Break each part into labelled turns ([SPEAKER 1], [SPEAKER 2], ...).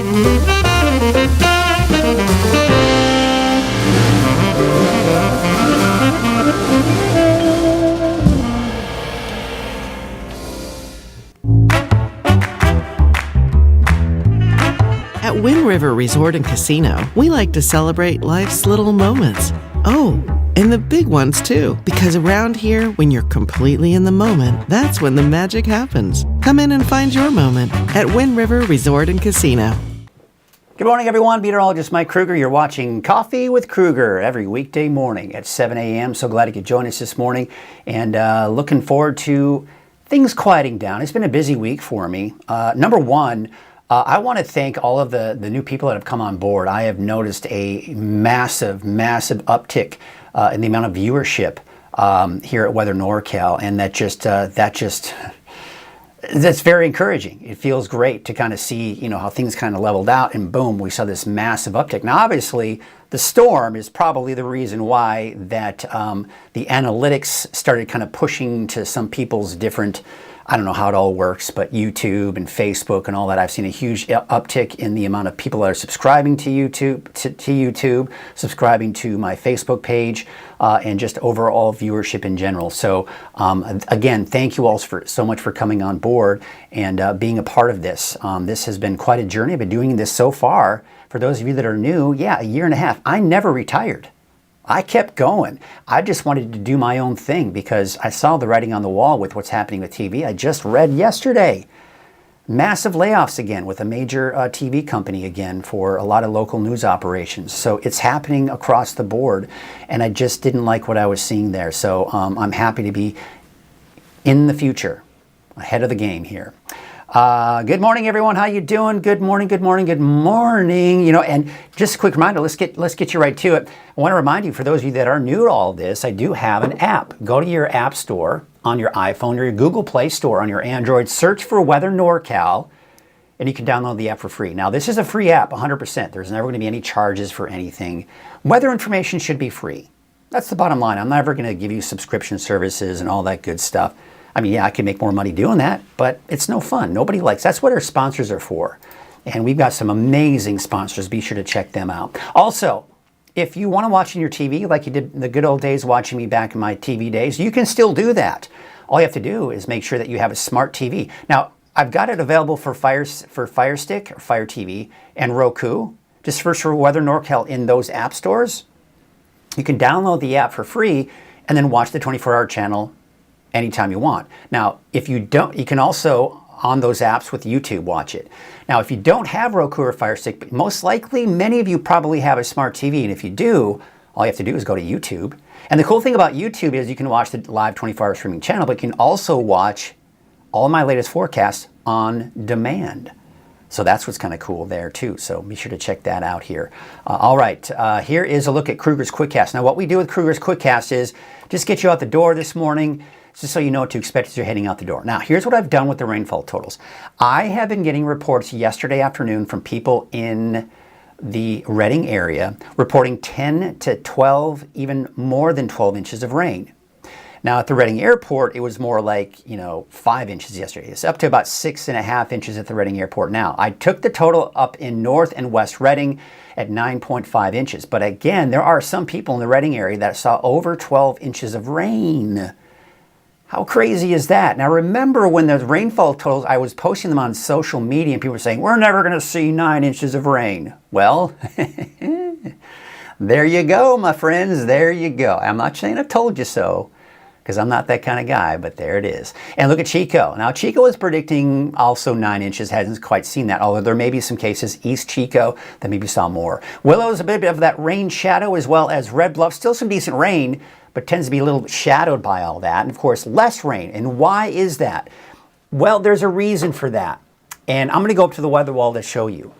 [SPEAKER 1] At Wind River Resort and Casino, we like to celebrate life's little moments. Oh, and the big ones too, because around here, when you're completely in the moment, that's when the magic happens. Come in and find your moment at Wind River Resort and Casino.
[SPEAKER 2] Good morning, everyone. Meteorologist Mike Krueger. You're watching Coffee with Krueger every weekday morning at 7 a.m. So glad you could join us this morning, and looking forward to things quieting down. It's been a busy week for me. Number one, I want to thank all of the new people that have come on board. I have noticed a massive uptick in the amount of viewership here at Weather NorCal, and that's very encouraging. It feels great to kind of see, how things kind of leveled out, and boom, we saw this massive uptick. Now, obviously, the storm is probably the reason why that the analytics started kind of pushing to some people's different, I don't know how it all works, but YouTube and Facebook and all that. I've seen a huge uptick in the amount of people that are subscribing to YouTube, subscribing to my Facebook page, and just overall viewership in general. So again, thank you all so much for coming on board and being a part of this. This has been quite a journey. I've been doing this so far. For those of you that are new, a year and a half. I never retired. I kept going. I just wanted to do my own thing because I saw the writing on the wall with what's happening with TV. I just read yesterday, massive layoffs again with a major TV company again for a lot of local news operations. So it's happening across the board, and I just didn't like what I was seeing there. So I'm happy to be in the future, ahead of the game here. Good morning, everyone. How you doing? Good morning, good morning, good morning. And just a quick reminder, let's get you right to it. I want to remind you, for those of you that are new to all this, I do have an app. Go to your app store on your iPhone or your Google Play Store on your Android, search for Weather NorCal, and you can download the app for free. Now, this is a free app, 100%. There's never going to be any charges for anything. Weather information should be free. That's the bottom line. I'm never going to give you subscription services and all that good stuff. I mean, I can make more money doing that, but it's no fun. Nobody likes. That's what our sponsors are for. And we've got some amazing sponsors. Be sure to check them out. Also, if you want to watch on your TV like you did in the good old days watching me back in my TV days, you can still do that. All you have to do is make sure that you have a smart TV. Now, I've got it available for Fire Stick or Fire TV and Roku. Just search for Weather NorCal in those app stores. You can download the app for free and then watch the 24-hour channel anytime you want. Now, if you don't, you can also, on those apps with YouTube, watch it. Now, if you don't have Roku or Fire Stick, most likely many of you probably have a smart TV, and if you do, all you have to do is go to YouTube. And the cool thing about YouTube is you can watch the live 24-hour streaming channel, but you can also watch all of my latest forecasts on demand. So that's what's kind of cool there too. So be sure to check that out here. All right, here is a look at Krueger's Quickcast. Now, what we do with Krueger's Quickcast is just get you out the door this morning, just so you know what to expect as you're heading out the door. Now, here's what I've done with the rainfall totals. I have been getting reports yesterday afternoon from people in the Redding area reporting 10 to 12, even more than 12 inches of rain. Now, at the Redding Airport, it was more like, 5 inches yesterday. It's up to about 6.5 inches at the Redding Airport now. I took the total up in North and West Redding at 9.5 inches. But again, there are some people in the Redding area that saw over 12 inches of rain. How crazy is that? Now, remember when those rainfall totals, I was posting them on social media and people were saying, we're never going to see 9 inches of rain. Well, there you go, my friends. There you go. I'm not saying I told you so, because I'm not that kind of guy, but there it is. And look at Chico. Now, Chico is predicting also 9 inches, hasn't quite seen that, although there may be some cases, East Chico, that maybe saw more. Willow's a bit of that rain shadow, as well as Red Bluff. Still some decent rain, but tends to be a little shadowed by all that. And of course, less rain. And why is that? Well, there's a reason for that. And I'm going to go up to the weather wall to show you.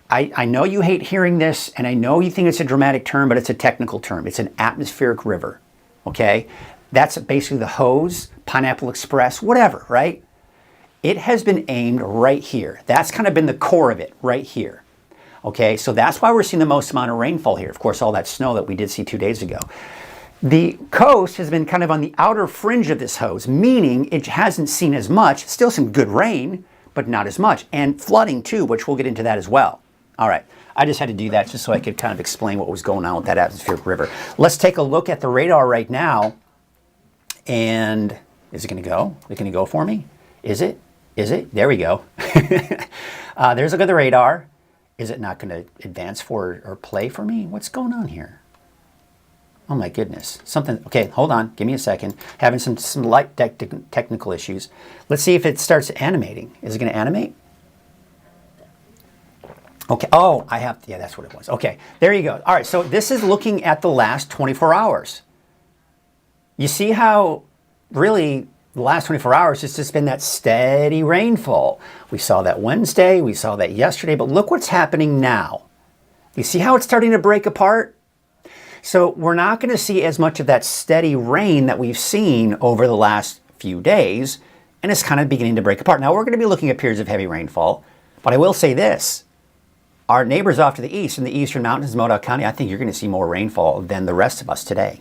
[SPEAKER 2] I know you hate hearing this, and I know you think it's a dramatic term, but it's a technical term. It's an atmospheric river, okay? That's basically the hose, Pineapple Express, whatever, right? It has been aimed right here. That's kind of been the core of it, right here. Okay, so that's why we're seeing the most amount of rainfall here. Of course, all that snow that we did see 2 days ago. The coast has been kind of on the outer fringe of this hose, meaning it hasn't seen as much, still some good rain, but not as much. And flooding too, which we'll get into that as well. All right. I just had to do that just so I could kind of explain what was going on with that atmospheric river. Let's take a look at the radar right now. And is it going to go? Is it going to go for me? Is it? Is it? There we go. There's a look at the radar. Is it not going to advance for or play for me? What's going on here? Oh my goodness. Something. Okay, hold on. Give me a second. Having some light technical issues. Let's see if it starts animating. Is it going to animate? Okay. Oh, I have. Yeah, that's what it was. Okay. There you go. All right. So this is looking at the last 24 hours. You see how really the last 24 hours it's just been that steady rainfall. We saw that Wednesday. We saw that yesterday. But look what's happening now. You see how it's starting to break apart? So we're not going to see as much of that steady rain that we've seen over the last few days. And it's kind of beginning to break apart. Now we're going to be looking at periods of heavy rainfall. But I will say this. Our neighbors off to the east in the eastern mountains, Modoc County, I think you're going to see more rainfall than the rest of us today.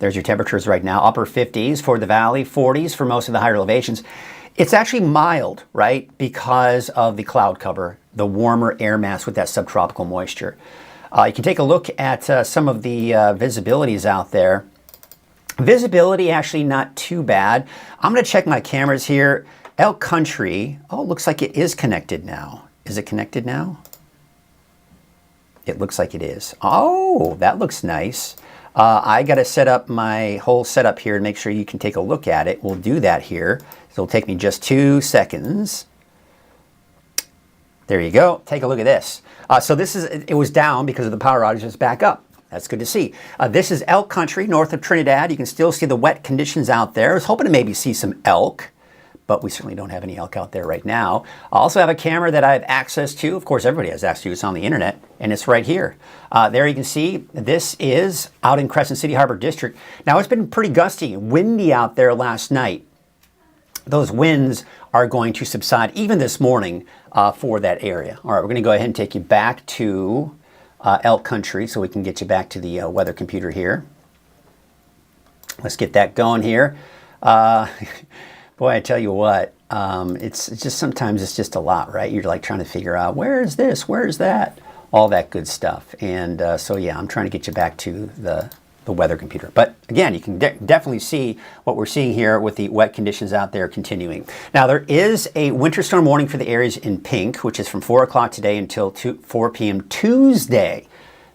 [SPEAKER 2] There's your temperatures right now. Upper 50s for the valley, 40s for most of the higher elevations. It's actually mild, right, because of the cloud cover, the warmer air mass with that subtropical moisture. You can take a look at some of the visibilities out there. Visibility actually not too bad. I'm going to check my cameras here. Elk Country, oh, looks like it is connected now. Is it connected now? It looks like it is. Oh, that looks nice. I got to set up my whole setup here and make sure you can take a look at it. We'll do that here. So it'll take me just 2 seconds. There you go. Take a look at this. So this is, it was down because of the power outage. It's back up. That's good to see. This is elk country north of Trinidad. You can still see the wet conditions out there. I was hoping to maybe see some elk, but we certainly don't have any elk out there right now. I also have a camera that I have access to. Of course, everybody has access to. It's on the internet, and it's right here. There you can see this is out in Crescent City Harbor District. Now, it's been pretty gusty and windy out there last night. Those winds are going to subside even this morning for that area. All right, we're going to go ahead and take you back to elk country so we can get you back to the weather computer here. Let's get that going here. Boy, I tell you what, it's just sometimes it's just a lot, right? You're like trying to figure out where is this, where is that, all that good stuff. And so yeah, I'm trying to get you back to the weather computer. But again, you can definitely see what we're seeing here with the wet conditions out there continuing. Now there is a winter storm warning for the areas in pink, which is from 4 o'clock today until 4 p.m. Tuesday,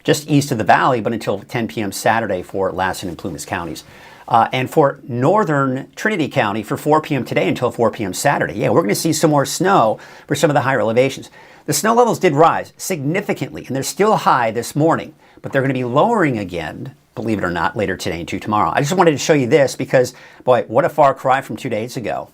[SPEAKER 2] just east of the valley, but until 10 p.m. Saturday for Lassen and Plumas counties. And for northern Trinity County for 4 p.m. today until 4 p.m. Saturday. Yeah, we're going to see some more snow for some of the higher elevations. The snow levels did rise significantly, and they're still high this morning, but they're going to be lowering again, believe it or not, later today and tomorrow. I just wanted to show you this because, boy, what a far cry from 2 days ago,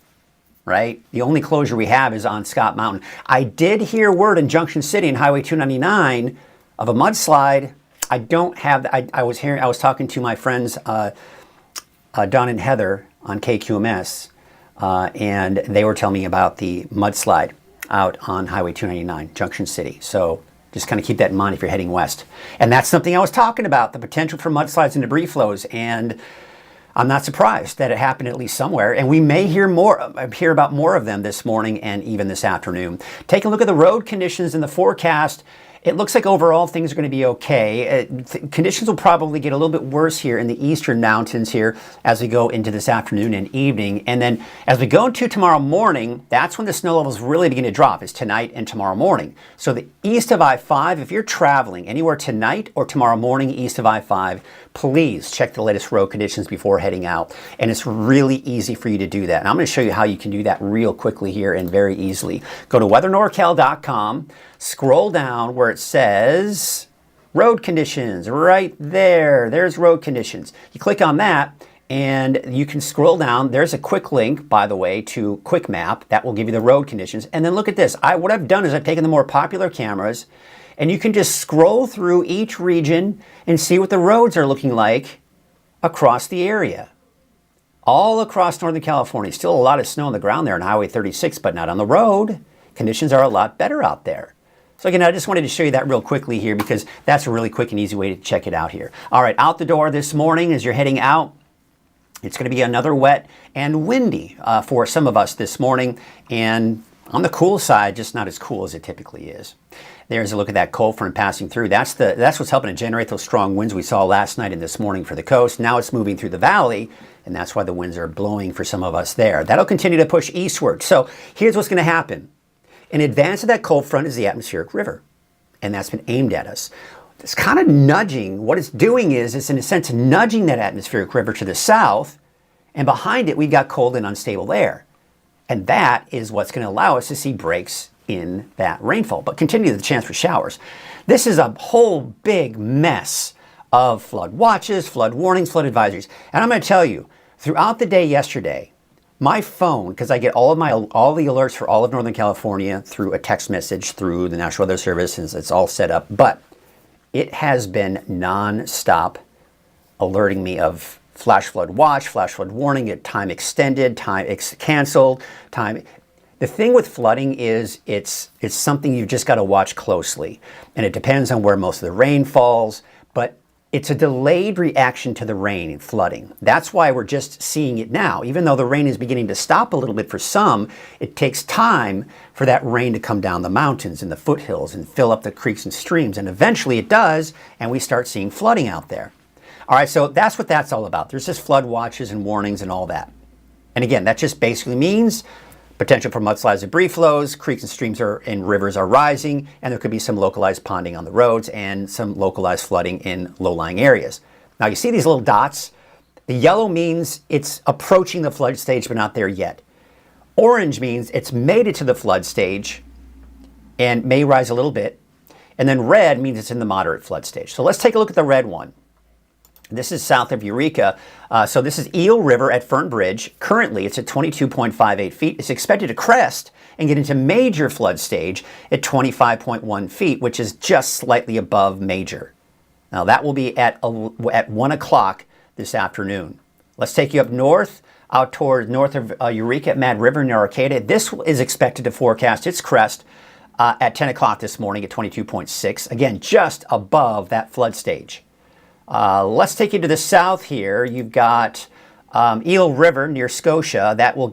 [SPEAKER 2] right? The only closure we have is on Scott Mountain. I did hear word in Junction City and Highway 299 of a mudslide. I don't have, I was talking to my friends, Don and Heather on KQMS, and they were telling me about the mudslide out on Highway 299, Junction City. So just kind of keep that in mind if you're heading west. And that's something I was talking about, the potential for mudslides and debris flows. And I'm not surprised that it happened at least somewhere. And we may hear about more of them this morning and even this afternoon. Take a look at the road conditions in the forecast. It looks like overall things are going to be okay. Conditions will probably get a little bit worse here in the eastern mountains here as we go into this afternoon and evening. And then as we go into tomorrow morning, that's when the snow levels really begin to drop, is tonight and tomorrow morning. So the east of I-5, if you're traveling anywhere tonight or tomorrow morning east of I-5, please check the latest road conditions before heading out. And it's really easy for you to do that. And I'm going to show you how you can do that real quickly here and very easily. Go to weathernorcal.com. Scroll down where it says road conditions right there. There's road conditions. You click on that and you can scroll down. There's a quick link, by the way, to Quick Map that will give you the road conditions. And then look at this. What I've done is I've taken the more popular cameras and you can just scroll through each region and see what the roads are looking like across the area. All across Northern California. Still a lot of snow on the ground there on Highway 36, but not on the road. Conditions are a lot better out there. So again, I just wanted to show you that real quickly here because that's a really quick and easy way to check it out here. All right, out the door this morning as you're heading out, it's going to be another wet and windy for some of us this morning. And On the cool side, just not as cool as it typically is. There's a look at that cold front passing through. That's what's helping to generate those strong winds we saw last night and this morning for the coast. Now it's moving through the valley, and that's why the winds are blowing for some of us there. That'll continue to push eastward. So here's what's going to happen. In advance of that cold front is the atmospheric river, and that's been aimed at us. It's kind of nudging. What it's doing is it's in a sense nudging that atmospheric river to the south, and behind it we've got cold and unstable air. And that is what's going to allow us to see breaks in that rainfall, but continue the chance for showers. This is a whole big mess of flood watches, flood warnings, flood advisories. And I'm going to tell you, throughout the day yesterday, my phone, because I get all the alerts for all of Northern California through a text message through the National Weather Service, and it's all set up, but it has been non-stop alerting me of flash flood watch, flash flood warning, time extended, time canceled, time. The thing with flooding is it's something you've just got to watch closely. And it depends on where most of the rain falls, but it's a delayed reaction to the rain in flooding. That's why we're just seeing it now. Even though the rain is beginning to stop a little bit for some, it takes time for that rain to come down the mountains and the foothills and fill up the creeks and streams. And eventually it does, and we start seeing flooding out there. All right, so that's what that's all about. There's just flood watches and warnings and all that. And again, that just basically means potential for mudslides, debris flows, creeks and streams and rivers are rising, and there could be some localized ponding on the roads and some localized flooding in low-lying areas. Now you see these little dots? The yellow means it's approaching the flood stage but not there yet. Orange means it's made it to the flood stage and may rise a little bit. And then red means it's in the moderate flood stage. So let's take a look at the red one. This is south of Eureka. So this is Eel River at Fern Bridge. Currently, it's at 22.58 feet. It's expected to crest and get into major flood stage at 25.1 feet, which is just slightly above major. Now, that will be at 1 o'clock this afternoon. Let's take you up north, out toward north of Eureka at Mad River near Arcata. This is expected to forecast its crest at 10 o'clock this morning at 22.6. Again, just above that flood stage. Let's take you to the south here. You've got Eel River near Scotia. That will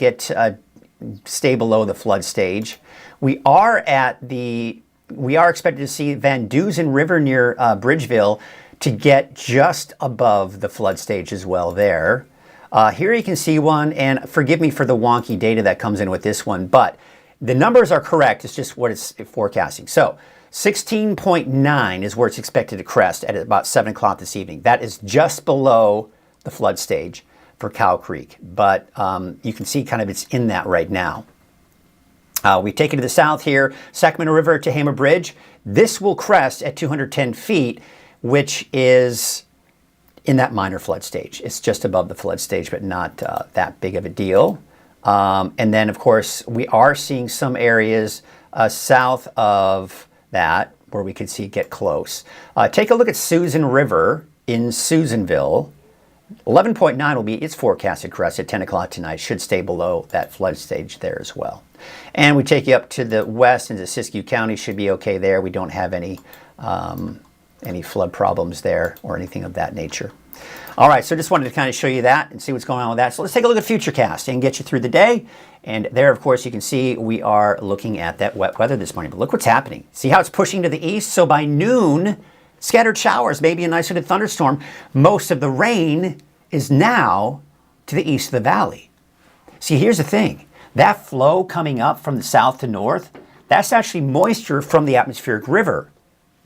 [SPEAKER 2] stay below the flood stage. We are expected to see Van Duzen River near Bridgeville to get just above the flood stage as well there. Here you can see one, and forgive me for the wonky data that comes in with this one, but the numbers are correct. It's just what it's forecasting. So 16.9 is where it's expected to crest at about 7 o'clock this evening. That is just below the flood stage for Cow Creek, but you can see kind of it's in that right now. We take it to the south here, Sacramento River to Hamer Bridge. This will crest at 210 feet, which is in that minor flood stage. It's just above the flood stage, but not that big of a deal. And then, of course, we are seeing some areas south of that where we could see it get close. Take a look at Susan River in Susanville. 11.9 will be its forecasted crest at 10 o'clock tonight. Should stay below that flood stage there as well. And we take you up to the west into Siskiyou County. Should be okay there. We don't have any flood problems there or anything of that nature. All right, so just wanted to kind of show you that and see what's going on with that. So let's take a look at Futurecast and get you through the day. And there, of course, you can see we are looking at that wet weather this morning. But look what's happening. See how it's pushing to the east? So by noon, scattered showers, maybe an isolated thunderstorm. Most of the rain is now to the east of the valley. See, here's the thing. That flow coming up from the south to north, that's actually moisture from the atmospheric river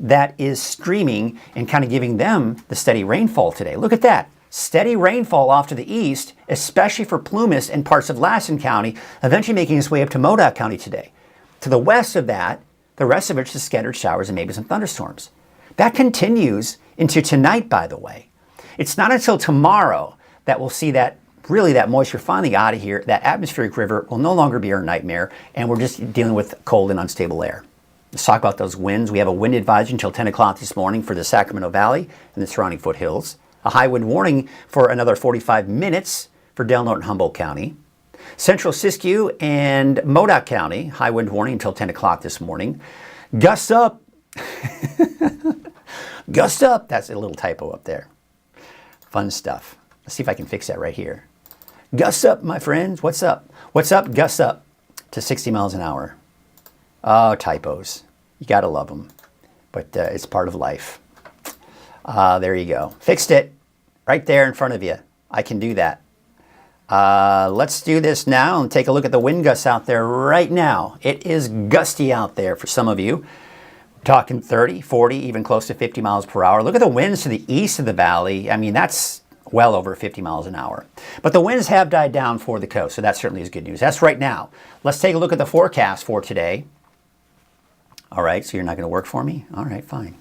[SPEAKER 2] that is streaming and kind of giving them the steady rainfall today. Look at that. Steady rainfall off to the east, especially for Plumas and parts of Lassen County, eventually making its way up to Modoc County today. To the west of that, the rest of it's just scattered showers and maybe some thunderstorms. That continues into tonight, by the way. It's not until tomorrow that we'll see that moisture finally out of here. That atmospheric river will no longer be our nightmare, and we're just dealing with cold and unstable air. Let's talk about those winds. We have a wind advisory until 10 o'clock this morning for the Sacramento Valley and the surrounding foothills. A high wind warning for another 45 minutes for Del Norte and Humboldt County. Central Siskiyou and Modoc County, high wind warning until 10 o'clock this morning. Gusts up. Gusts up. That's a little typo up there. Fun stuff. Let's see if I can fix that right here. Gusts up, my friends. What's up? What's up? Gusts up. to 60 miles an hour. Oh, typos. You got to love them. But it's part of life. There you go. Fixed it. Right there in front of you. I can do that. Let's do this now and take a look at the wind gusts out there right now. It is gusty out there for some of you. We're talking 30, 40, even close to 50 miles per hour. Look at the winds to the east of the valley. I mean, that's well over 50 miles an hour. But the winds have died down for the coast, so that certainly is good news. That's right now. Let's take a look at the forecast for today. All right, so you're not going to work for me? All right, fine.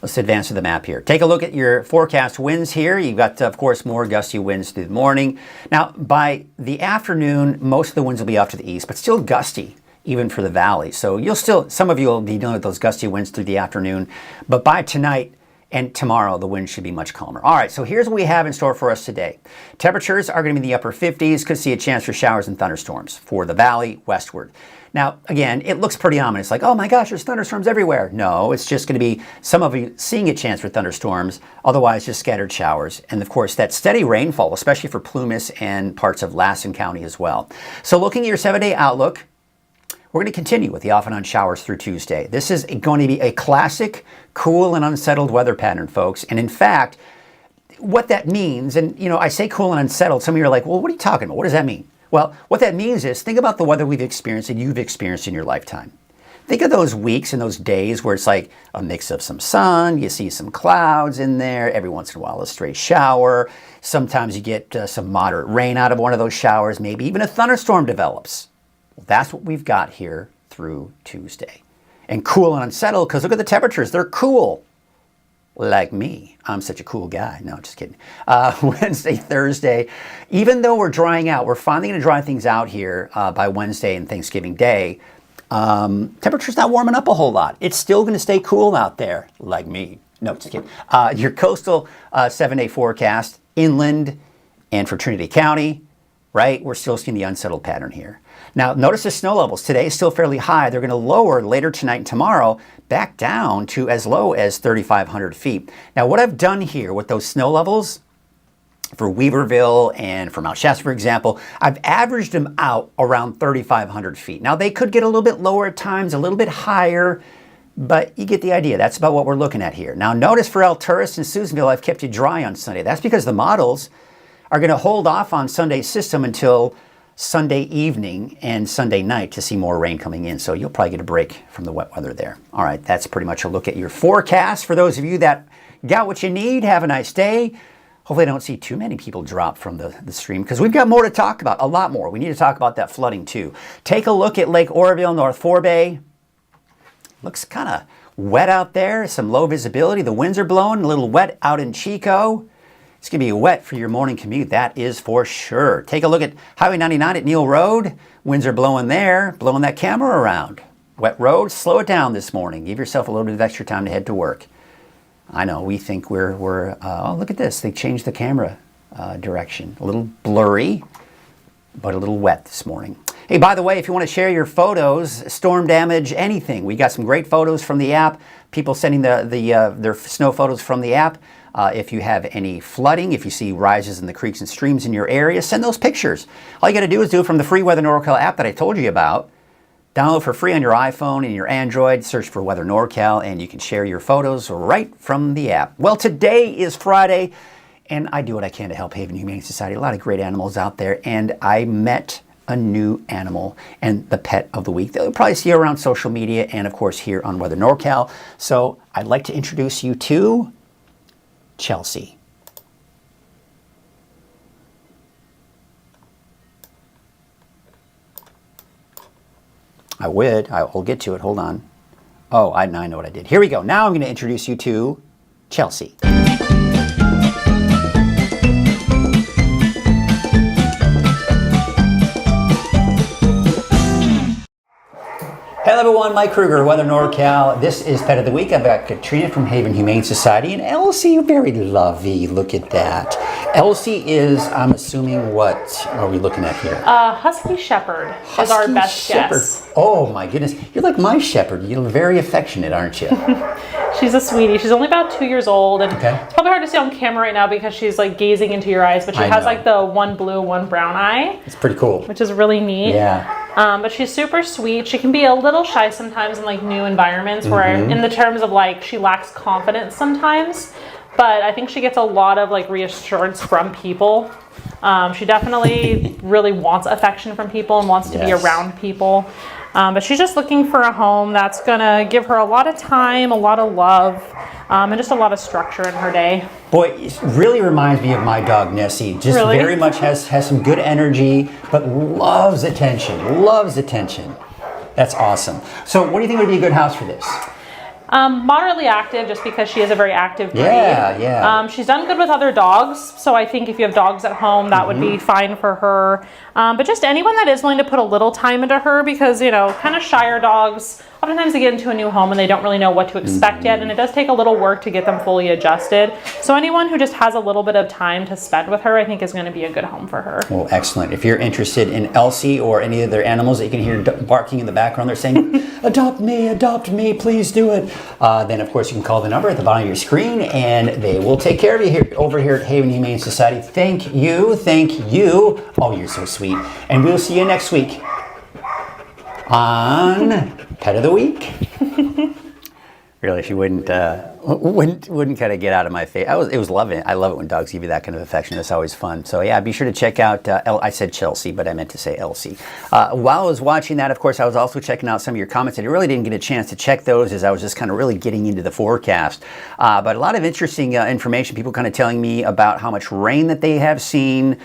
[SPEAKER 2] Let's advance to the map here. Take a look at your forecast winds here. You've got, of course, more gusty winds through the morning. Now, by the afternoon, most of the winds will be off to the east, but still gusty, even for the valley. So you'll still, some of you will be dealing with those gusty winds through the afternoon, but by tonight and tomorrow, the wind should be much calmer. All right, so here's what we have in store for us today. Temperatures are going to be in the upper 50s. Could see a chance for showers and thunderstorms for the valley westward. Now, again, it looks pretty ominous, like, oh my gosh, there's thunderstorms everywhere. No, it's just going to be some of you seeing a chance for thunderstorms, otherwise just scattered showers. And of course, that steady rainfall, especially for Plumas and parts of Lassen County as well. So looking at your 7-day outlook, we're going to continue with the off and on showers through Tuesday. This is going to be a classic cool and unsettled weather pattern, folks. And in fact, what that means, and you know, I say cool and unsettled, some of you are like, well, what are you talking about? What does that mean? Well, what that means is, think about the weather we've experienced and you've experienced in your lifetime. Think of those weeks and those days where it's like a mix of some sun, you see some clouds in there, every once in a while a stray shower. Sometimes you get some moderate rain out of one of those showers, maybe even a thunderstorm develops. Well, that's what we've got here through Tuesday. And cool and unsettled, because look at the temperatures, they're cool. Like me. I'm such a cool guy. No, just kidding. Wednesday, Thursday, even though we're drying out, we're finally going to dry things out here by Wednesday and Thanksgiving Day. Temperature's not warming up a whole lot. It's still going to stay cool out there, like me. No, just kidding. Your coastal 7-day forecast, inland and for Trinity County, right? We're still seeing the unsettled pattern here. Now, notice the snow levels. Today is still fairly high. They're going to lower later tonight and tomorrow back down to as low as 3,500 feet. Now, what I've done here with those snow levels for Weaverville and for Mount Shasta, for example, I've averaged them out around 3,500 feet. Now, they could get a little bit lower at times, a little bit higher, but you get the idea. That's about what we're looking at here. Now, notice for Alturas and Susanville, I've kept you dry on Sunday. That's because the models are going to hold off on Sunday's system until Sunday evening and Sunday night to see more rain coming in. So you'll probably get a break from the wet weather there. All right, that's pretty much a look at your forecast. For those of you that got what you need, have a nice day. Hopefully I don't see too many people drop from the stream, because we've got more to talk about, a lot more. We need to talk about that flooding too. Take a look at Lake Oroville, North Forebay. Looks kind of wet out there, some low visibility. The winds are blowing, a little wet out in Chico. It's going to be wet for your morning commute, that is for sure. Take a look at Highway 99 at Neal Road. Winds are blowing there, blowing that camera around. Wet road, slow it down this morning. Give yourself a little bit of extra time to head to work. I know, we think oh, look at this. They changed the camera direction. A little blurry, but a little wet this morning. Hey, by the way, if you want to share your photos, storm damage, anything, we got some great photos from the app. People sending their snow photos from the app. If you have any flooding, if you see rises in the creeks and streams in your area, send those pictures. All you got to do is do it from the free Weather NorCal app that I told you about. Download for free on your iPhone and your Android. Search for Weather NorCal, and you can share your photos right from the app. Well, today is Friday, and I do what I can to help Haven Humane Society. A lot of great animals out there, and I met a new animal and the pet of the week that you'll probably see around social media and, of course, here on Weather NorCal. So I'd like to introduce you to Chelsea. I will get to it. Hold on. Oh, I know what I did. Here we go. Now I'm going to introduce you to Chelsea. Hello everyone, Mike Krueger, Weather NorCal. This is Pet of the Week. I've got Katrina from Haven Humane Society and Elsie, very lovely. Look at that. Elsie is, I'm assuming, what are we looking at here?
[SPEAKER 3] Husky Shepherd is our best guess.
[SPEAKER 2] Oh my goodness, you're like my shepherd. You're very affectionate, aren't you?
[SPEAKER 3] She's a sweetie. She's only about 2 years old, and it's probably hard to see on camera right now because she's like gazing into your eyes, but she has like the one blue, one brown eye.
[SPEAKER 2] It's pretty cool.
[SPEAKER 3] Which is really neat.
[SPEAKER 2] Yeah.
[SPEAKER 3] But she's super sweet. She can be a little shy sometimes in like new environments where in the terms of like she lacks confidence sometimes. But I think she gets a lot of like reassurance from people. She definitely really wants affection from people and wants to be around people. But she's just looking for a home that's going to give her a lot of time, a lot of love, and just a lot of structure in her day.
[SPEAKER 2] Boy, it really reminds me of my dog Nessie. Just very much has some good energy, but loves attention, loves attention. That's awesome. So what do you think would be a good house for this?
[SPEAKER 3] Moderately active, just because she is a very active breed.
[SPEAKER 2] Yeah.
[SPEAKER 3] She's done good with other dogs, so I think if you have dogs at home, that would be fine for her. But just anyone that is willing to put a little time into her, because, you know, kind of shyer dogs, oftentimes they get into a new home and they don't really know what to expect yet, and it does take a little work to get them fully adjusted. So anyone who just has a little bit of time to spend with her, I think is going to be a good home for her.
[SPEAKER 2] Well, excellent. If you're interested in Elsie or any of their animals that you can hear barking in the background, they're saying, adopt me, please do it. Then, of course, you can call the number at the bottom of your screen, and they will take care of you here over here at Haven Humane Society. Thank you. Oh, you're so sweet. And we'll see you next week on Pet of the Week. Really, she wouldn't kind of get out of my face. It was loving. I love it when dogs give you that kind of affection. It's always fun. So yeah, be sure to check out. I said Chelsea, but I meant to say Elsie. While I was watching that, of course, I was also checking out some of your comments, and I really didn't get a chance to check those as I was just kind of really getting into the forecast. But a lot of interesting information. People kind of telling me about how much rain that they have seen.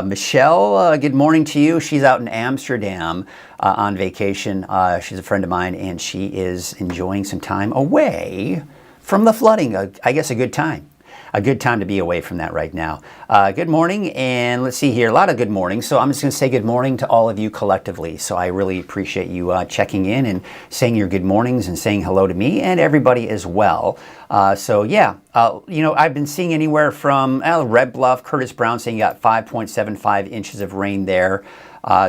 [SPEAKER 2] Michelle, good morning to you. She's out in Amsterdam on vacation. She's a friend of mine, and she is enjoying some time away from the flooding. I guess a good time. A good time to be away from that right now. Good morning, and let's see here, a lot of good mornings. So I'm just going to say good morning to all of you collectively. So I really appreciate you checking in and saying your good mornings and saying hello to me and everybody as well. So yeah, you know, I've been seeing anywhere from Red Bluff, Curtis Brown saying you got 5.75 inches of rain there.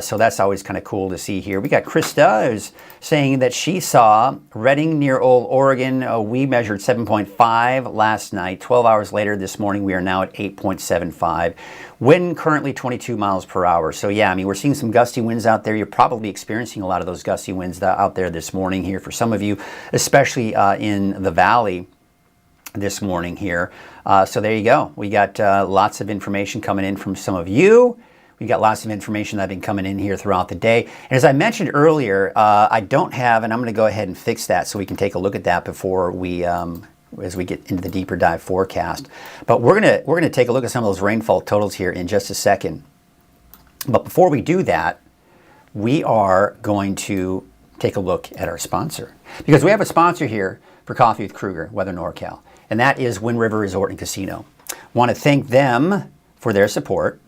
[SPEAKER 2] So that's always kind of cool to see here. We got Krista who's saying that she saw Redding near Old Oregon. We measured 7.5 last night. 12 hours later this morning, we are now at 8.75. Wind currently 22 miles per hour. So yeah, I mean, we're seeing some gusty winds out there. You're probably experiencing a lot of those gusty winds out there this morning here for some of you, especially in the valley this morning here. So there you go. We got lots of information coming in from some of you. We got lots of information that have been coming in here throughout the day. And as I mentioned earlier, I don't have, and I'm going to go ahead and fix that so we can take a look at that before we, as we get into the deeper dive forecast. But we're gonna take a look at some of those rainfall totals here in just a second. But before we do that, we are going to take a look at our sponsor, because we have a sponsor here for Coffee with Krueger, Weather NorCal, and that is Wind River Resort and Casino. Want to thank them for their support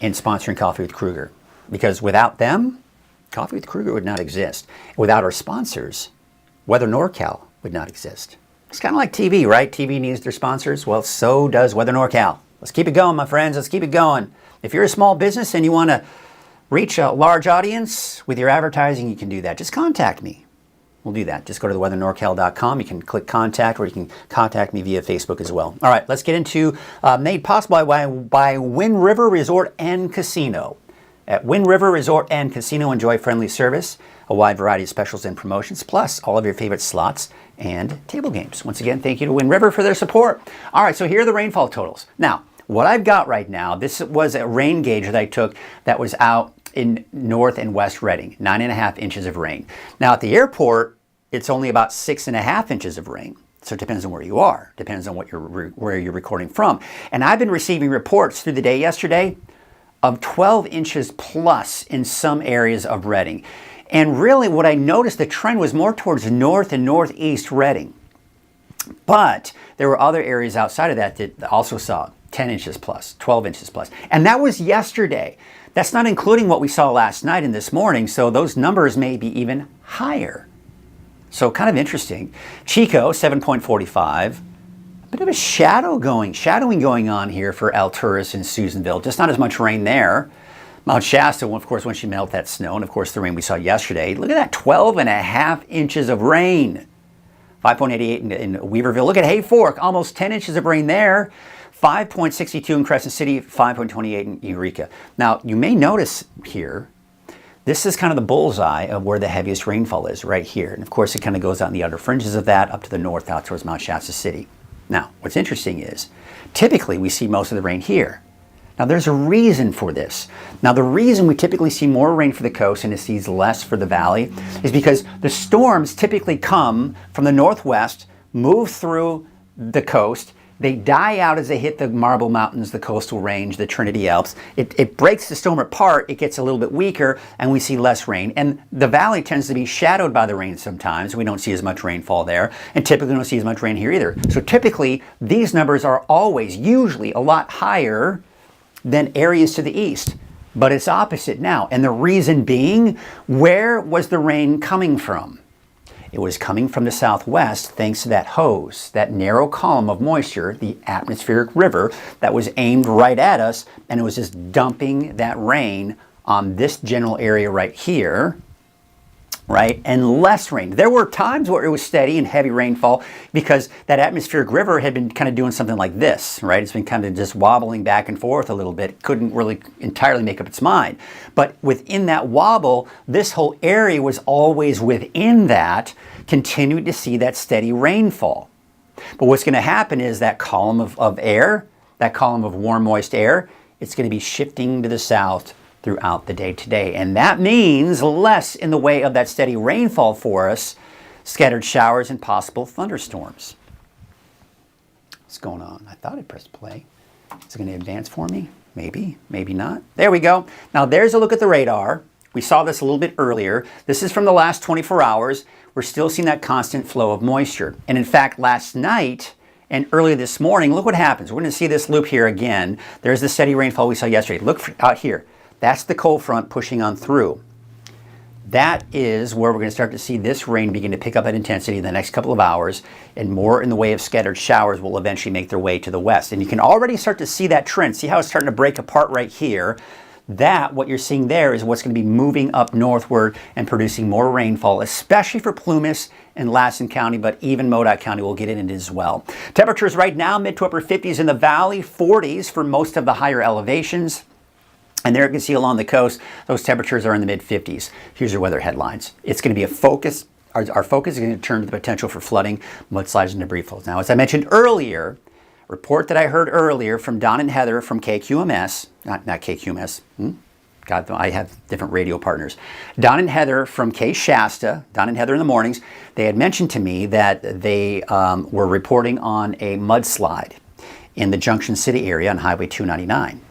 [SPEAKER 2] in sponsoring Coffee with Krueger, because without them, Coffee with Krueger would not exist. Without our sponsors, Weather NorCal would not exist. It's kind of like TV, right? TV needs their sponsors. Well, so does Weather NorCal. Let's keep it going, my friends. Let's keep it going. If you're a small business and you want to reach a large audience with your advertising, you can do that. Just contact me. We'll do that. Just go to theweathernorcal.com. You can click contact, or you can contact me via Facebook as well. All right, let's get into made possible by Wind River Resort and Casino. At Wind River Resort and Casino, enjoy friendly service, a wide variety of specials and promotions, plus all of your favorite slots and table games. Once again, thank you to Wind River for their support. All right, so here are the rainfall totals. Now, what I've got right now, this was a rain gauge that I took that was out in North and West Redding, 9.5 inches of rain. Now at the airport, it's only about 6.5 inches of rain. So it depends on where you are, depends on where you're recording from. And I've been receiving reports through the day yesterday of 12 inches plus in some areas of Redding. And really what I noticed, the trend was more towards north and northeast Redding. But there were other areas outside of that that also saw 10 inches plus, 12 inches plus. And that was yesterday. That's not including what we saw last night and this morning, so those numbers may be even higher. So kind of interesting. Chico, 7.45. A bit of a shadowing going on here for Alturas and Susanville. Just not as much rain there. Mount Shasta, of course, when she melted that snow, and of course the rain we saw yesterday. Look at that, 12.5 inches of rain. 5.88 in Weaverville. Look at Hayfork, almost 10 inches of rain there. 5.62 in Crescent City, 5.28 in Eureka. Now, you may notice here This is kind of the bullseye of where the heaviest rainfall is, right here. And of course, it kind of goes out in the outer fringes of that, up to the north, out towards Mount Shasta City. Now, what's interesting is, typically we see most of the rain here. Now, there's a reason for this. Now, the reason we typically see more rain for the coast and it sees less for the valley is because the storms typically come from the northwest, move through the coast. They die out as they hit the Marble Mountains, the coastal range, the Trinity Alps. It breaks the storm apart, it gets a little bit weaker, and we see less rain. And the valley tends to be shadowed by the rain sometimes. We don't see as much rainfall there, and typically don't see as much rain here either. So typically, these numbers are always, usually, a lot higher than areas to the east. But it's opposite now. And the reason being, where was the rain coming from? It was coming from the southwest thanks to that hose, that narrow column of moisture, the atmospheric river that was aimed right at us, and it was just dumping that rain on this general area right here, right? And less rain. There were times where it was steady and heavy rainfall because that atmospheric river had been kind of doing something like this, right? It's been kind of just wobbling back and forth a little bit. Couldn't really entirely make up its mind. But within that wobble, this whole area was always within that, continuing to see that steady rainfall. But what's going to happen is that column of air, that column of warm, moist air, it's going to be shifting to the south throughout the day today. And that means less in the way of that steady rainfall for us, scattered showers and possible thunderstorms. What's going on? I thought I pressed play. Is it going to advance for me? Maybe, maybe not. There we go. Now there's a look at the radar. We saw this a little bit earlier. This is from the last 24 hours. We're still seeing that constant flow of moisture. And in fact, last night and earlier this morning, look what happens. We're going to see this loop here again. There's the steady rainfall we saw yesterday. Look out here. That's the cold front pushing on through. That is where we're going to start to see this rain begin to pick up in intensity in the next couple of hours, and more in the way of scattered showers will eventually make their way to the west. And you can already start to see that trend. See how it's starting to break apart right here? That, what you're seeing there, is what's going to be moving up northward and producing more rainfall, especially for Plumas and Lassen County, but even Modoc County will get in it as well. Temperatures right now, mid to upper 50s in the valley, 40s for most of the higher elevations. And there you can see along the coast, those temperatures are in the mid-50s. Here's your weather headlines. It's going to be a focus. Our focus is going to turn to the potential for flooding, mudslides, and debris flows. Now, as I mentioned earlier, report that I heard earlier from Don and Heather from KQMS, not KQMS. God, I have different radio partners. Don and Heather from K Shasta, Don and Heather in the mornings, they had mentioned to me that they were reporting on a mudslide in the Junction City area on Highway 299.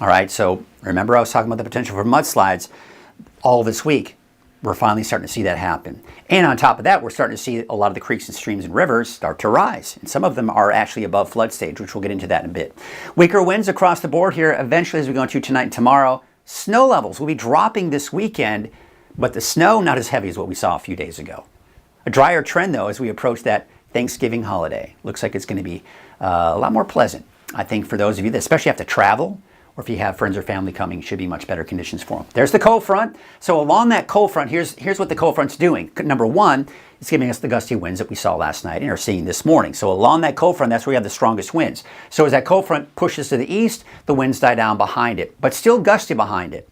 [SPEAKER 2] All right, so remember I was talking about the potential for mudslides all this week. We're finally starting to see that happen. And on top of that, we're starting to see a lot of the creeks and streams and rivers start to rise. And some of them are actually above flood stage, which we'll get into that in a bit. Weaker winds across the board here eventually as we go into tonight and tomorrow. Snow levels will be dropping this weekend, but the snow not as heavy as what we saw a few days ago. A drier trend, though, as we approach that Thanksgiving holiday. Looks like it's going to be a lot more pleasant, I think, for those of you that especially have to travel, or if you have friends or family coming, should be much better conditions for them. There's the cold front. So along that cold front, here's what the cold front's doing. Number one, it's giving us the gusty winds that we saw last night and are seeing this morning. So along that cold front, that's where we have the strongest winds. So as that cold front pushes to the east, the winds die down behind it, but still gusty behind it.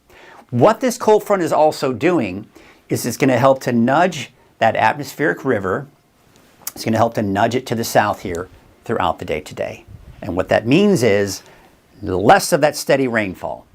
[SPEAKER 2] What this cold front is also doing is it's going to help to nudge that atmospheric river. It's going to help to nudge it to the south here throughout the day today. And what that means is less of that steady rainfall.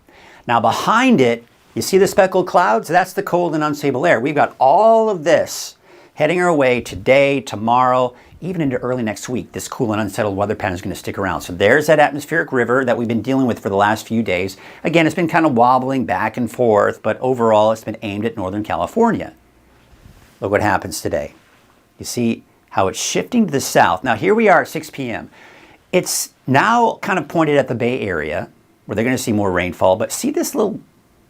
[SPEAKER 2] Now behind it, you see the speckled clouds? That's the cold and unstable air. We've got all of this heading our way today, tomorrow, even into early next week. This cool and unsettled weather pattern is going to stick around. So there's that atmospheric river that we've been dealing with for the last few days. Again, it's been kind of wobbling back and forth, but overall it's been aimed at Northern California. Look what happens today. You see how it's shifting to the south. Now here we are at 6 p.m. It's now kind of pointed at the Bay Area where they're going to see more rainfall, but see this little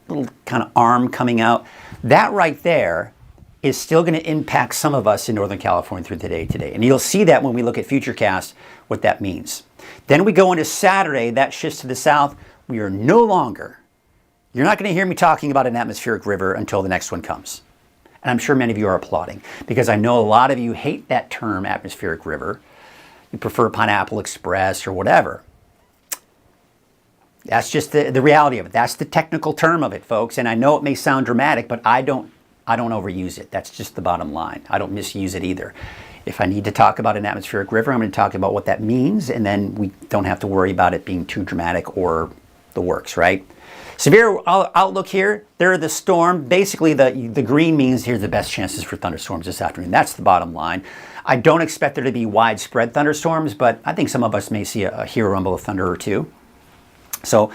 [SPEAKER 2] kind of arm coming out? That right there is still going to impact some of us in Northern California through the day today. And you'll see that when we look at Futurecast, what that means. Then we go into Saturday, that shifts to the south. We are no longer, you're not going to hear me talking about an atmospheric river until the next one comes. And I'm sure many of you are applauding because I know a lot of you hate that term atmospheric river. You prefer Pineapple Express or whatever. That's just the reality of it. That's the technical term of it, folks. And I know it may sound dramatic, but I don't overuse it. That's just the bottom line. I don't misuse it either. If I need to talk about an atmospheric river, I'm going to talk about what that means, and then we don't have to worry about it being too dramatic or the works, right? Severe outlook here. There, the storm. Basically, the green means here's the best chances for thunderstorms this afternoon. That's the bottom line. I don't expect there to be widespread thunderstorms, but I think some of us may see hear a rumble of thunder or two. So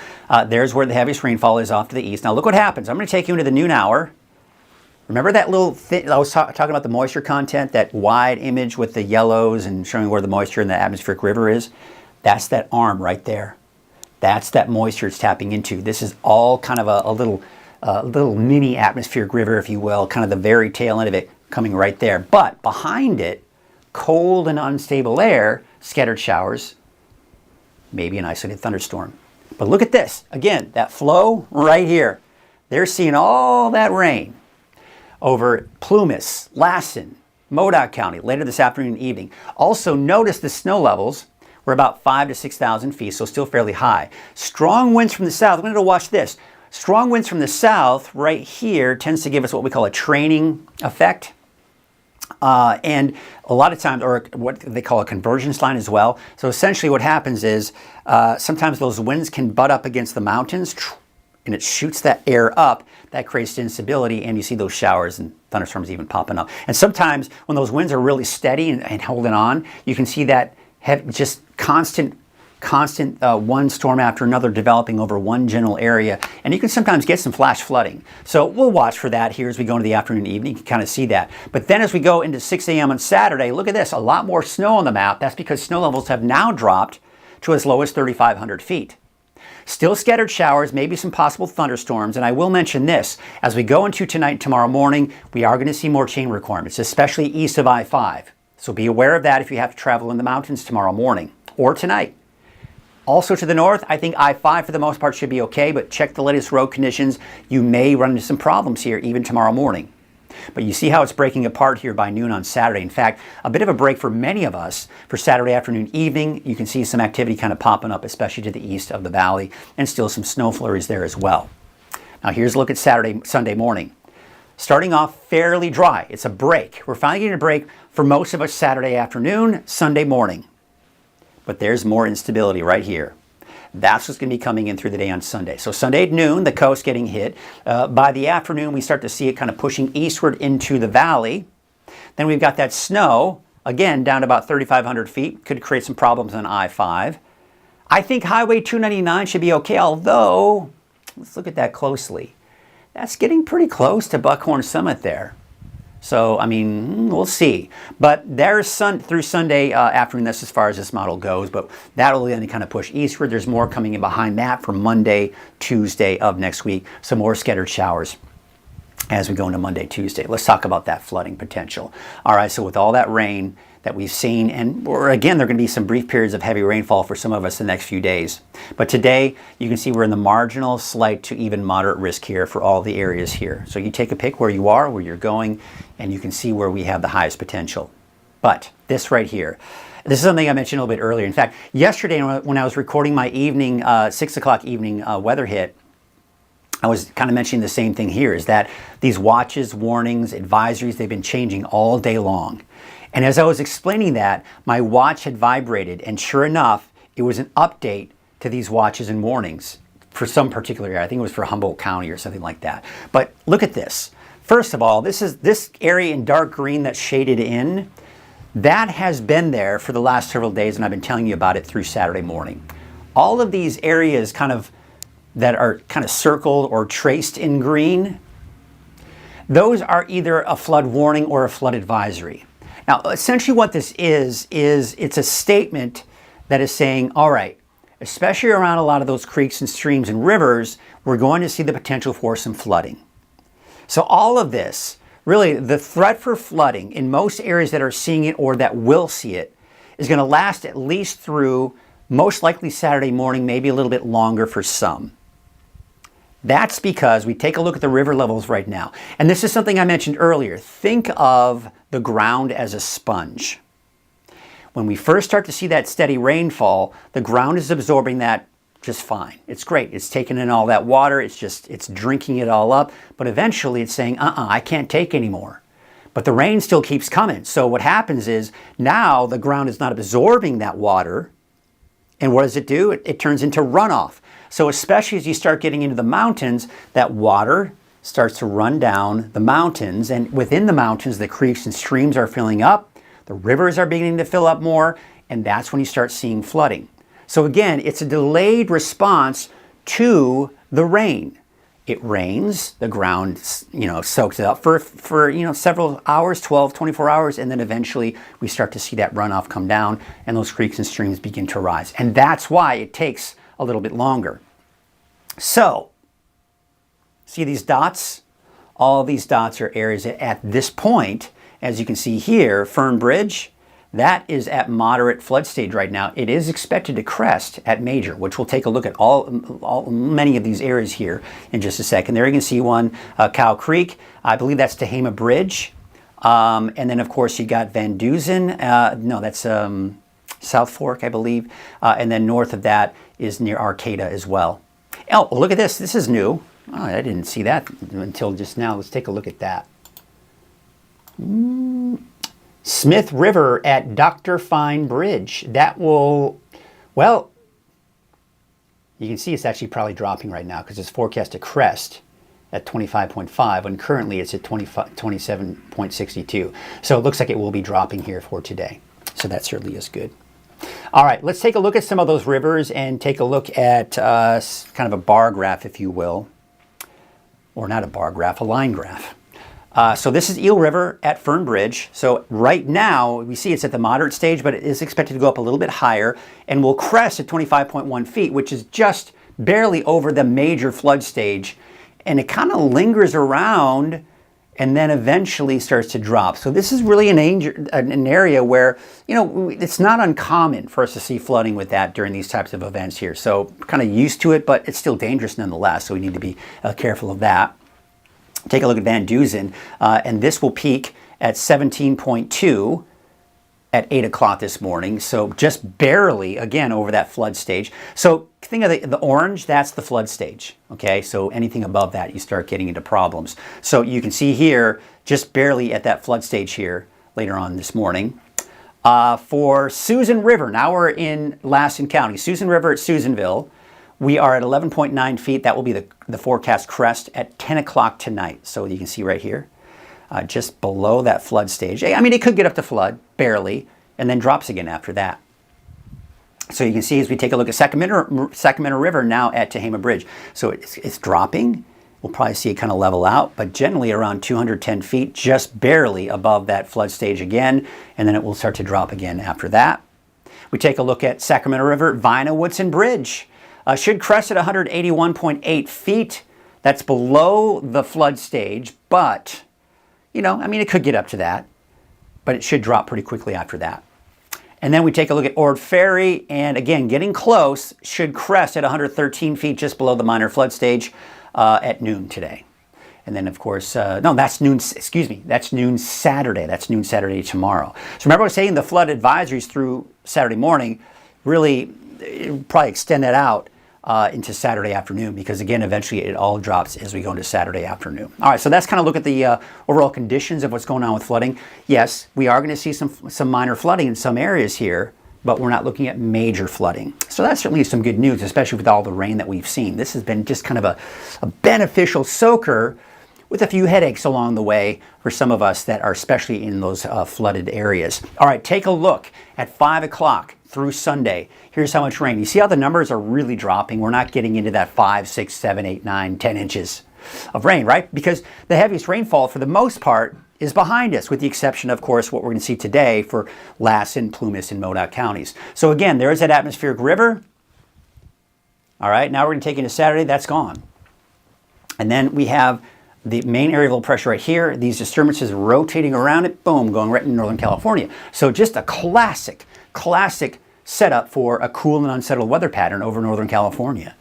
[SPEAKER 2] there's where the heaviest rainfall is off to the east. Now look what happens. I'm going to take you into the noon hour. Remember that little thing, I was talking about the moisture content, that wide image with the yellows and showing where the moisture in the atmospheric river is? That's that arm right there. That's that moisture it's tapping into. This is all kind of a little mini atmospheric river, if you will, kind of the very tail end of it coming right there. But behind it, cold and unstable air, scattered showers, maybe an isolated thunderstorm. But look at this. Again, that flow right here. They're seeing all that rain over Plumas, Lassen, Modoc County later this afternoon and evening. Also notice the snow levels were about 5,000 to 6,000 feet, so still fairly high. Strong winds from the south. We're going to watch this. Strong winds from the south right here tends to give us what we call a training effect. And a lot of times, or what they call a convergence line as well. So essentially what happens is sometimes those winds can butt up against the mountains, and it shoots that air up. That creates instability, and you see those showers and thunderstorms even popping up. And sometimes when those winds are really steady and holding on, you can see that just constant one storm after another developing over one general area, and you can sometimes get some flash flooding. So we'll watch for that here as we go into the afternoon and evening. You can kind of see that. But then as we go into 6 a.m. on Saturday, look at this, a lot more snow on the map. That's because snow levels have now dropped to as low as 3,500 feet. Still scattered showers, maybe some possible thunderstorms, and I will mention this. As we go into tonight and tomorrow morning, we are going to see more chain requirements, especially east of I-5. So be aware of that if you have to travel in the mountains tomorrow morning or tonight. Also to the north, I think I-5 for the most part should be okay, but check the latest road conditions. You may run into some problems here even tomorrow morning. But you see how it's breaking apart here by noon on Saturday. In fact, a bit of a break for many of us for Saturday afternoon, evening. You can see some activity kind of popping up, especially to the east of the valley, and still some snow flurries there as well. Now here's a look at Sunday morning. Starting off fairly dry. It's a break. We're finally getting a break for most of us Saturday afternoon, Sunday morning. But there's more instability right here. That's what's going to be coming in through the day on Sunday. So Sunday at noon, the coast getting hit. By the afternoon, we start to see it kind of pushing eastward into the valley. Then we've got that snow, again, down to about 3,500 feet. Could create some problems on I-5. I think Highway 299 should be okay, although, let's look at that closely. That's getting pretty close to Buckhorn Summit there. So, I mean, we'll see. But there's through Sunday afternoon, that's as far as this model goes, but that'll then kind of push eastward. There's more coming in behind that for Monday, Tuesday of next week. Some more scattered showers as we go into Monday, Tuesday. Let's talk about that flooding potential. All right, so with all that rain that we've seen, and again, there are going to be some brief periods of heavy rainfall for some of us the next few days. But today, you can see we're in the marginal, slight to even moderate risk here for all the areas here. So you take a pick where you are, where you're going, and you can see where we have the highest potential. But this right here, this is something I mentioned a little bit earlier. In fact, yesterday when I was recording my evening, 6 o'clock evening weather hit, I was kind of mentioning the same thing here, is that these watches, warnings, advisories, they've been changing all day long. And as I was explaining that, my watch had vibrated, and sure enough, it was an update to these watches and warnings for some particular area. I think it was for Humboldt County or something like that. But look at this. First of all, this area in dark green that's shaded in, that has been there for the last several days, and I've been telling you about it through Saturday morning. All of these areas that are kind of circled or traced in green, those are either a flood warning or a flood advisory. Now, essentially what this is it's a statement that is saying, all right, especially around a lot of those creeks and streams and rivers, we're going to see the potential for some flooding. So all of this, really, the threat for flooding in most areas that are seeing it or that will see it is going to last at least through most likely Saturday morning, maybe a little bit longer for some. That's because we take a look at the river levels right now. And this is something I mentioned earlier. Think of the ground as a sponge. When we first start to see that steady rainfall, the ground is absorbing that just fine. It's great. It's taking in all that water. It's drinking it all up. But eventually it's saying, I can't take anymore. But the rain still keeps coming. So what happens is now the ground is not absorbing that water. And what does it do? It turns into runoff. So especially as you start getting into the mountains, that water starts to run down the mountains. And within the mountains, the creeks and streams are filling up. The rivers are beginning to fill up more. And that's when you start seeing flooding. So again, it's a delayed response to the rain. It rains, the ground, soaks it up for several hours, 12, 24 hours, and then eventually we start to see that runoff come down and those creeks and streams begin to rise. And that's why it takes a little bit longer. So, see these dots? All these dots are areas that at this point, as you can see here, Fern Bridge, that is at moderate flood stage right now. It is expected to crest at major, which we'll take a look at many of these areas here in just a second. There you can see one, Cow Creek. I believe that's Tehama Bridge. And then, of course, you got Van Duzen. No, that's South Fork, I believe. And then north of that is near Arcata as well. Oh, look at this. This is new. Oh, I didn't see that until just now. Let's take a look at that. Smith River at Dr. Fine Bridge. That will, well, you can see it's actually probably dropping right now because it's forecast to crest at 25.5 when currently it's at 27.62. So it looks like it will be dropping here for today. So that certainly is good. All right, let's take a look at some of those rivers and take a look at kind of a bar graph, if you will. Or not a bar graph, a line graph. So this is Eel River at Fern Bridge. So right now, we see it's at the moderate stage, but it is expected to go up a little bit higher and will crest at 25.1 feet, which is just barely over the major flood stage. And it kind of lingers around and then eventually starts to drop. So this is really an area where, it's not uncommon for us to see flooding with that during these types of events here. So kind of used to it, but it's still dangerous nonetheless. So we need to be careful of that. Take a look at Van Duzen, and this will peak at 17.2 at 8 o'clock this morning. So just barely, again, over that flood stage. So think of the orange, that's the flood stage. Okay, so anything above that, you start getting into problems. So you can see here, just barely at that flood stage here later on this morning. For Susan River, now we're in Lassen County. Susan River at Susanville. We are at 11.9 feet. That will be the forecast crest at 10 o'clock tonight. So you can see right here, just below that flood stage. I mean, it could get up to flood, barely, and then drops again after that. So you can see as we take a look at Sacramento River now at Tehama Bridge. So it's dropping. We'll probably see it kind of level out, but generally around 210 feet, just barely above that flood stage again, and then it will start to drop again after that. We take a look at Sacramento River, Vina-Woodson Bridge. Should crest at 181.8 feet. That's below the flood stage, but, it could get up to that, but it should drop pretty quickly after that. And then we take a look at Ord Ferry, and again, getting close, should crest at 113 feet just below the minor flood stage at noon today. And then, of course, that's noon Saturday. That's noon Saturday tomorrow. So remember I was saying the flood advisories through Saturday morning, really, probably extend that out into Saturday afternoon because, again, eventually it all drops as we go into Saturday afternoon. All right, so that's kind of look at the overall conditions of what's going on with flooding. Yes, we are going to see some minor flooding in some areas here, but we're not looking at major flooding. So that's certainly some good news, especially with all the rain that we've seen. This has been just kind of a beneficial soaker with a few headaches along the way for some of us that are especially in those flooded areas. All right, take a look at 5 o'clock through Sunday. Here's how much rain. You see how the numbers are really dropping? We're not getting into that 5, 6, 7, 8, 9, 10 inches of rain, right? Because the heaviest rainfall for the most part is behind us, with the exception, of course, what we're going to see today for Lassen, Plumas, and Modoc counties. So again, there's that atmospheric river. All right, now we're going to take into Saturday. That's gone. And then we have the main area of low pressure right here. These disturbances rotating around it, boom, going right into Northern California. So just a classic setup for a cool and unsettled weather pattern over Northern California.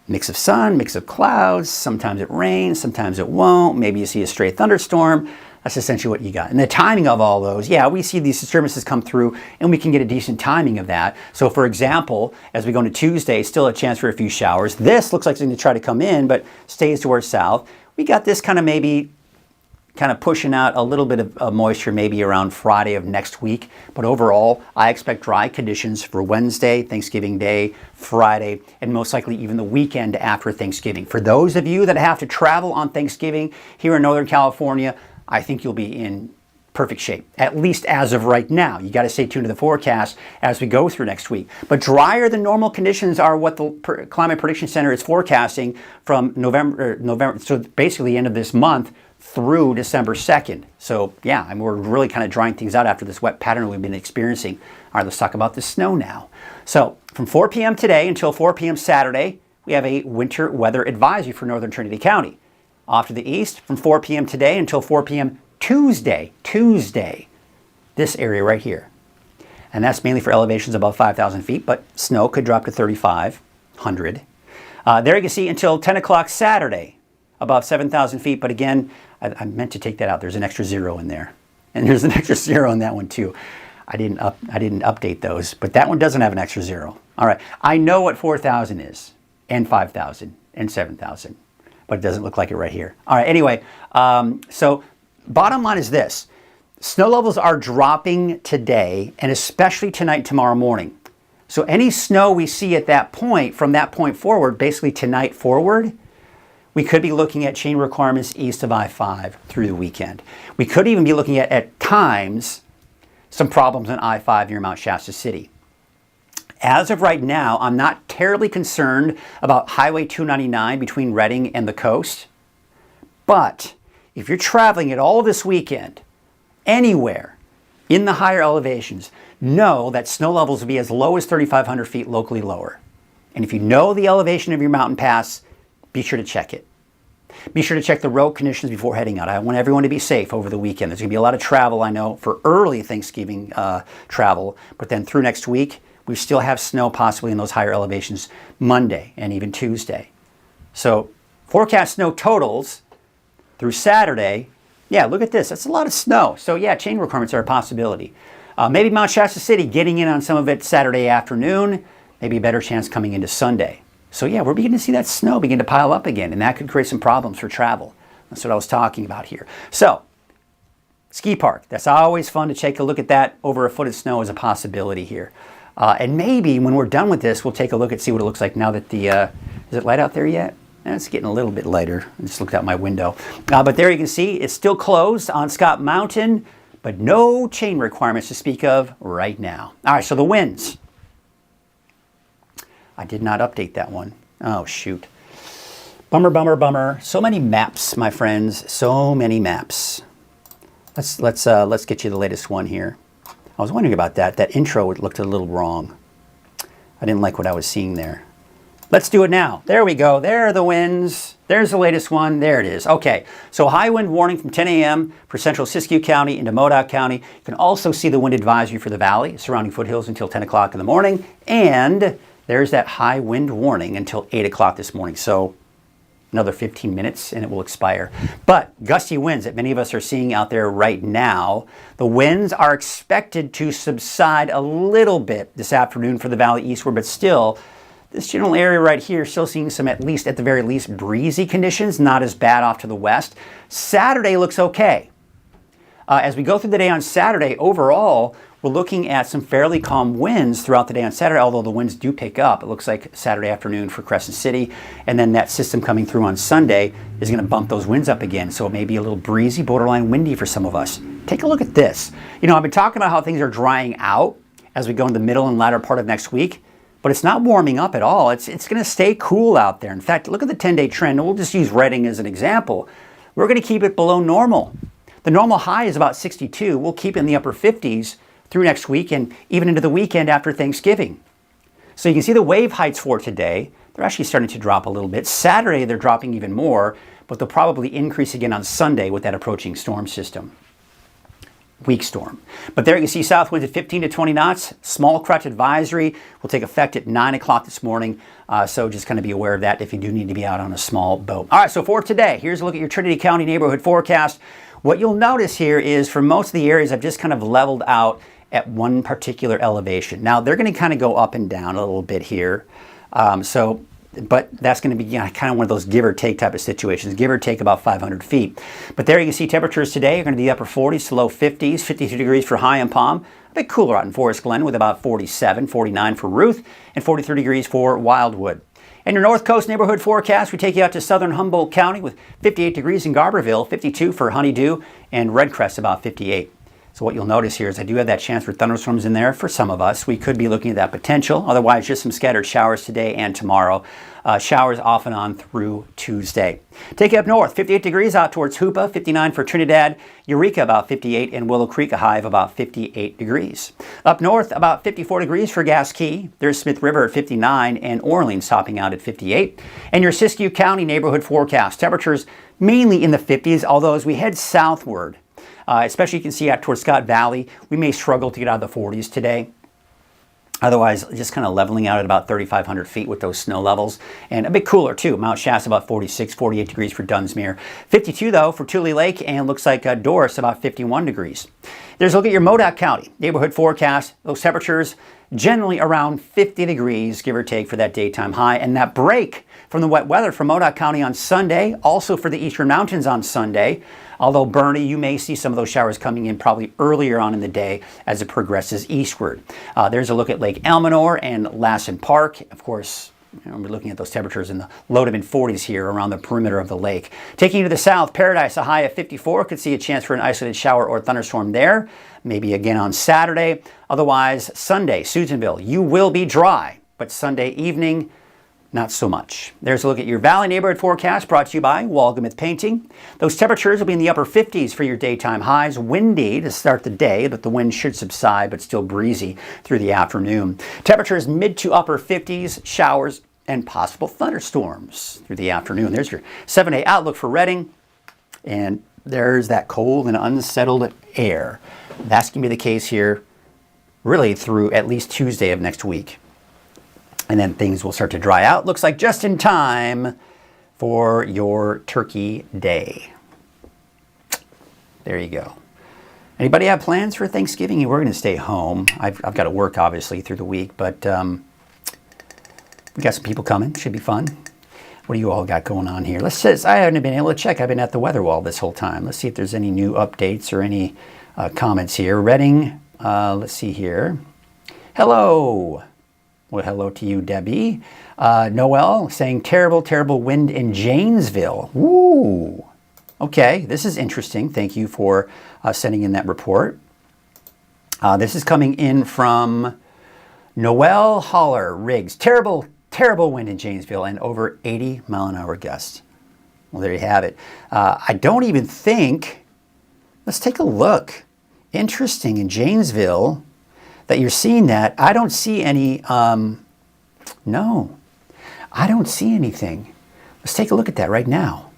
[SPEAKER 2] Mix of sun, mix of clouds, sometimes it rains, sometimes it won't, maybe you see a stray thunderstorm. That's essentially what you got. And the timing of all those, yeah, we see these disturbances come through and we can get a decent timing of that. So for example, as we go into Tuesday, still a chance for a few showers. This looks like it's going to try to come in, but stays towards south. We got this kind of maybe kind of pushing out a little bit of moisture maybe around Friday of next week. But overall, I expect dry conditions for Wednesday, Thanksgiving Day, Friday, and most likely even the weekend after Thanksgiving. For those of you that have to travel on Thanksgiving here in Northern California, I think you'll be in perfect shape, at least as of right now. You got to stay tuned to the forecast as we go through next week. But drier than normal conditions are what the Climate Prediction Center is forecasting from November, so basically the end of this month through December 2nd. So yeah, I mean, we're really kind of drying things out after this wet pattern we've been experiencing. All right, let's talk about the snow now. So from 4 p.m. today until 4 p.m. Saturday, we have a winter weather advisory for Northern Trinity County. Off to the east, from 4 p.m. today until 4 p.m. Tuesday, this area right here. And that's mainly for elevations above 5,000 feet, but snow could drop to 3,500. There you can see until 10 o'clock Saturday, above 7,000 feet, but again, I meant to take that out. There's an extra 0 in there. And there's an extra 0 in that one too. I didn't update those, but that one doesn't have an extra 0. All right, I know what 4,000 is, and 5,000, and 7,000, but it doesn't look like it right here. All right, anyway, so bottom line is this. Snow levels are dropping today, and especially tonight and tomorrow morning. So any snow we see at that point, from that point forward, basically tonight forward, we could be looking at chain requirements east of I-5 through the weekend. We could even be looking at times, some problems on I-5 near Mount Shasta City. As of right now, I'm not terribly concerned about Highway 299 between Redding and the coast. But if you're traveling at all this weekend, anywhere in the higher elevations, know that snow levels will be as low as 3,500 feet, locally lower. And if you know the elevation of your mountain pass, be sure to check it. Be sure to check the road conditions before heading out. I want everyone to be safe over the weekend. There's going to be a lot of travel, I know, for early Thanksgiving travel. But then through next week, we still have snow possibly in those higher elevations Monday and even Tuesday. So forecast snow totals through Saturday. Yeah, look at this. That's a lot of snow. So yeah, chain requirements are a possibility. Maybe Mount Shasta City getting in on some of it Saturday afternoon. Maybe a better chance coming into Sunday. So yeah, we're beginning to see that snow begin to pile up again, and that could create some problems for travel. That's what I was talking about here. So, ski park. That's always fun to take a look at that. Over a foot of snow is a possibility here. And maybe when we're done with this, we'll take a look and see what it looks like now that the, is it light out there yet? It's getting a little bit lighter. I just looked out my window. But there you can see it's still closed on Scott Mountain, but no chain requirements to speak of right now. All right, so the winds. I did not update that one. Oh, shoot. Bummer, bummer, bummer. So many maps, my friends. So many maps. Let's get you the latest one here. I was wondering about that. That intro looked a little wrong. I didn't like what I was seeing there. Let's do it now. There we go. There are the winds. There's the latest one. There it is. Okay, so high wind warning from 10 a.m. for central Siskiyou County into Modoc County. You can also see the wind advisory for the valley, surrounding foothills until 10 o'clock in the morning. And there's that high wind warning until 8 o'clock this morning. So another 15 minutes and it will expire. But gusty winds that many of us are seeing out there right now, the winds are expected to subside a little bit this afternoon for the valley eastward, but still, this general area right here, still seeing some, at least at the very least, breezy conditions, not as bad off to the west. Saturday looks okay. As we go through the day on Saturday, overall, we're looking at some fairly calm winds throughout the day on Saturday, although the winds do pick up. It looks like Saturday afternoon for Crescent City, and then that system coming through on Sunday is going to bump those winds up again, so it may be a little breezy, borderline windy for some of us. Take a look at this. You know, I've been talking about how things are drying out as we go in the middle and latter part of next week, but it's not warming up at all. It's going to stay cool out there. In fact, look at the 10-day trend, and we'll just use Redding as an example. We're going to keep it below normal. The normal high is about 62. We'll keep it in the upper 50s through next week and even into the weekend after Thanksgiving. So you can see the wave heights for today. They're actually starting to drop a little bit. Saturday, they're dropping even more, but they'll probably increase again on Sunday with that approaching storm system. Weak storm. But there you can see south winds at 15 to 20 knots. Small craft advisory will take effect at 9 o'clock this morning. So just kind of be aware of that if you do need to be out on a small boat. All right, so for today, here's a look at your Trinity County neighborhood forecast. What you'll notice here is for most of the areas, I've just kind of leveled out at one particular elevation. Now, they're going to kind of go up and down a little bit here. But that's going to be kind of one of those give or take type of situations, give or take about 500 feet. But there you can see temperatures today are going to be upper 40s to low 50s, 52 degrees for High and Palm. A bit cooler out in Forest Glen with about 47, 49 for Ruth, and 43 degrees for Wildwood. And your North Coast neighborhood forecast, we take you out to southern Humboldt County with 58 degrees in Garberville, 52 for Honeydew, and Redcrest about 58. So what you'll notice here is I do have that chance for thunderstorms in there for some of us. We could be looking at that potential. Otherwise, just some scattered showers today and tomorrow. Showers off and on through Tuesday. Take it up north, 58 degrees out towards Hoopa, 59 for Trinidad, Eureka about 58, and Willow Creek a high of about 58 degrees. Up north, about 54 degrees for Gas Key. There's Smith River at 59 and Orleans topping out at 58. And your Siskiyou County neighborhood forecast. Temperatures mainly in the 50s, although as we head southward, especially you can see out towards Scott Valley, we may struggle to get out of the 40s today. Otherwise, just kind of leveling out at about 3,500 feet with those snow levels. And a bit cooler, too. Mount Shasta about 46, 48 degrees for Dunsmuir. 52, though, for Tule Lake, and looks like Doris about 51 degrees. There's a look at your Modoc County neighborhood forecast. Those temperatures generally around 50 degrees, give or take, for that daytime high. And that break from the wet weather for Modoc County on Sunday, also for the Eastern Mountains on Sunday. Although Bernie, you may see some of those showers coming in probably earlier on in the day as it progresses eastward. There's a look at Lake Elminor and Lassen Park. Of course, we're looking at those temperatures in the low to mid 40s here around the perimeter of the lake. Taking you to the south, Paradise, a high of 54. Could see a chance for an isolated shower or thunderstorm there. Maybe again on Saturday. Otherwise, Sunday, Susanville, you will be dry. But Sunday evening, not so much. There's a look at your Valley neighborhood forecast brought to you by Walgamith Painting. Those temperatures will be in the upper 50s for your daytime highs. Windy to start the day, but the wind should subside, but still breezy through the afternoon. Temperatures mid to upper 50s, showers and possible thunderstorms through the afternoon. There's your 7-day outlook for Redding. And there's that cold and unsettled air. That's going to be the case here really through at least Tuesday of next week. And then things will start to dry out. Looks like just in time for your Turkey Day. There you go. Anybody have plans for Thanksgiving? We're going to stay home. I've got to work, obviously, through the week. But we got some people coming. Should be fun. What do you all got going on here? Let's see. I haven't been able to check. I've been at the weather wall this whole time. Let's see if there's any new updates or any comments here. Redding, let's see here. Hello. Well, hello to you, Debbie. Noel saying terrible, terrible wind in Janesville. Ooh. Okay, this is interesting. Thank you for sending in that report. This is coming in from Noel Holler Riggs. Terrible, terrible wind in Janesville and over 80 mile an hour gusts. Well, there you have it. I don't even think, let's take a look. Interesting, in Janesville, that you're seeing that. I don't see any, no, I don't see anything. Let's take a look at that right now.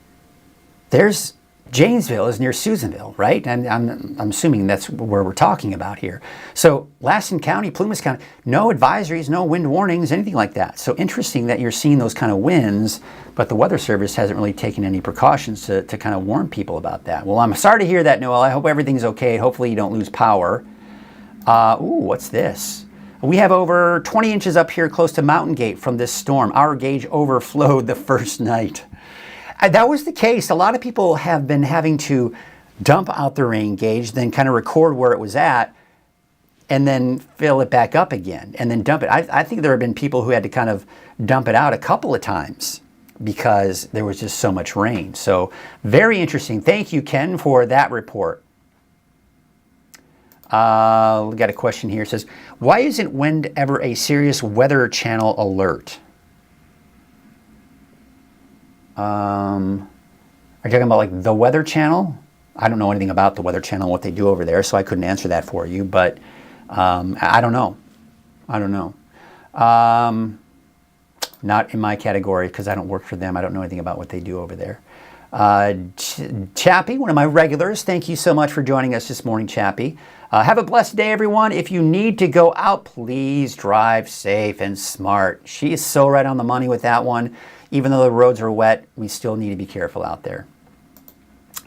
[SPEAKER 2] There's, Janesville is near Susanville, right? And I'm assuming that's where we're talking about here. So Lassen County, Plumas County, no advisories, no wind warnings, anything like that. So interesting that you're seeing those kind of winds, but the Weather Service hasn't really taken any precautions to kind of warn people about that. Well, I'm sorry to hear that, Noel. I hope everything's okay. Hopefully you don't lose power. Ooh, what's this? We have over 20 inches up here close to Mountain Gate from this storm. Our gauge overflowed the first night. That was the case. A lot of people have been having to dump out the rain gauge, then kind of record where it was at, and then fill it back up again, and then dump it. I think there have been people who had to kind of dump it out a couple of times because there was just so much rain. So very interesting. Thank you, Ken, for that report. We got a question here. It says, why isn't wind ever a serious Weather Channel alert? Are you talking about like the Weather Channel? I don't know anything about the Weather Channel, what they do over there, so I couldn't answer that for you, but I don't know. I don't know. Not in my category because I don't work for them. I don't know anything about what they do over there. Chappie, one of my regulars, thank you so much for joining us this morning, Chappie. Have a blessed day, everyone. If you need to go out, please drive safe and smart. She is so right on the money with that one. Even though the roads are wet, we still need to be careful out there.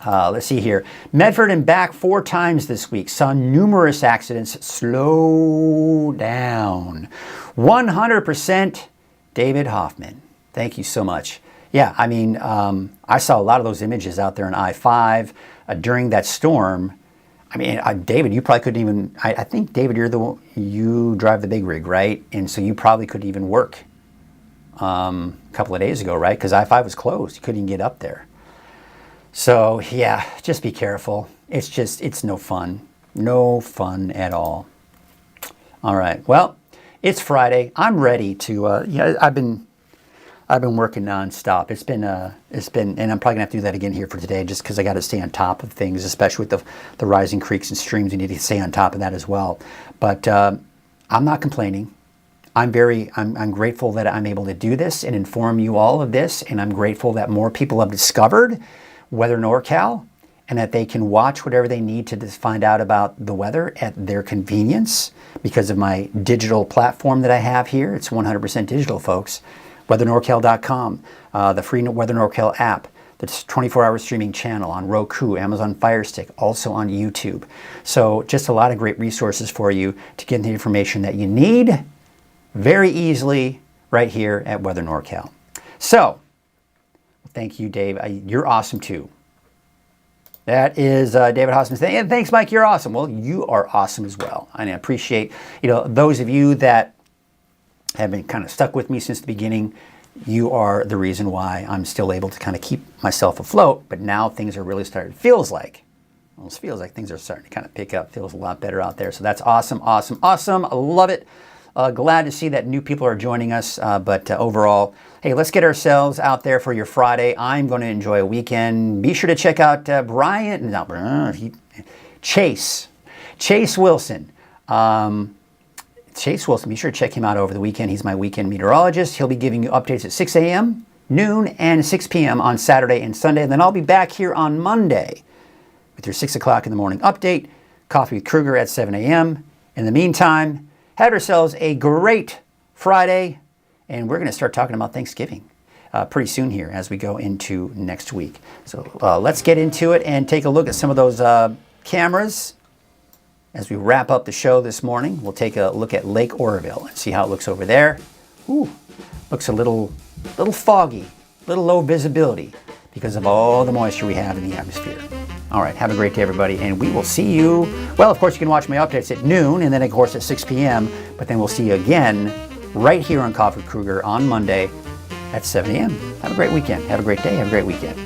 [SPEAKER 2] Let's see here. Medford and back 4 times this week. Saw numerous accidents. Slow down. 100% David Hoffman. Thank you so much. Yeah, I mean, I saw a lot of those images out there on I-5 during that storm. I mean, David, you probably couldn't even, I think, David, you drive the big rig, right? And so you probably couldn't even work a couple of days ago, right? Because I-5 was closed. You couldn't even get up there. So, yeah, just be careful. It's no fun. No fun at all. All right. Well, it's Friday. I'm ready to, I've been working nonstop. It's been, and I'm probably gonna have to do that again here for today, just because I got to stay on top of things, especially with the rising creeks and streams. You need to stay on top of that as well. But I'm not complaining. I'm grateful that I'm able to do this and inform you all of this, and I'm grateful that more people have discovered Weather NorCal, and that they can watch whatever they need to find out about the weather at their convenience because of my digital platform that I have here. It's 100% digital, folks. WeatherNorCal.com, the free Weather NorCal app, the 24-hour streaming channel on Roku, Amazon Fire Stick, also on YouTube. So just a lot of great resources for you to get the information that you need very easily right here at Weather NorCal. So, thank you, Dave. You're awesome too. That is David Hossman saying, and thanks, Mike, you're awesome. Well, you are awesome as well. And I appreciate, those of you that have been kind of stuck with me since the beginning. You are the reason why I'm still able to kind of keep myself afloat. But now things are really starting, almost feels like things are starting to kind of pick up. Feels a lot better out there. So that's awesome, awesome, awesome. I love it. Glad to see that new people are joining us, but overall, hey, let's get ourselves out there for your Friday. I'm going to enjoy a weekend. Be sure to check out Chase Wilson. Chase Wilson, be sure to check him out over the weekend. He's my weekend meteorologist. He'll be giving you updates at 6 a.m., noon, and 6 p.m. on Saturday and Sunday. And then I'll be back here on Monday with your 6 o'clock in the morning update. Coffee with Krueger at 7 a.m. In the meantime, have yourselves a great Friday, and we're going to start talking about Thanksgiving pretty soon here as we go into next week. So let's get into it and take a look at some of those cameras. As we wrap up the show this morning, we'll take a look at Lake Oroville and see how it looks over there. Ooh, looks a little foggy, little low visibility because of all the moisture we have in the atmosphere. All right, have a great day, everybody, and we will see you. Well, of course, you can watch my updates at noon and then, of course, at 6 p.m., but then we'll see you again right here on Coffee with Krueger on Monday at 7 a.m. Have a great weekend. Have a great day. Have a great weekend.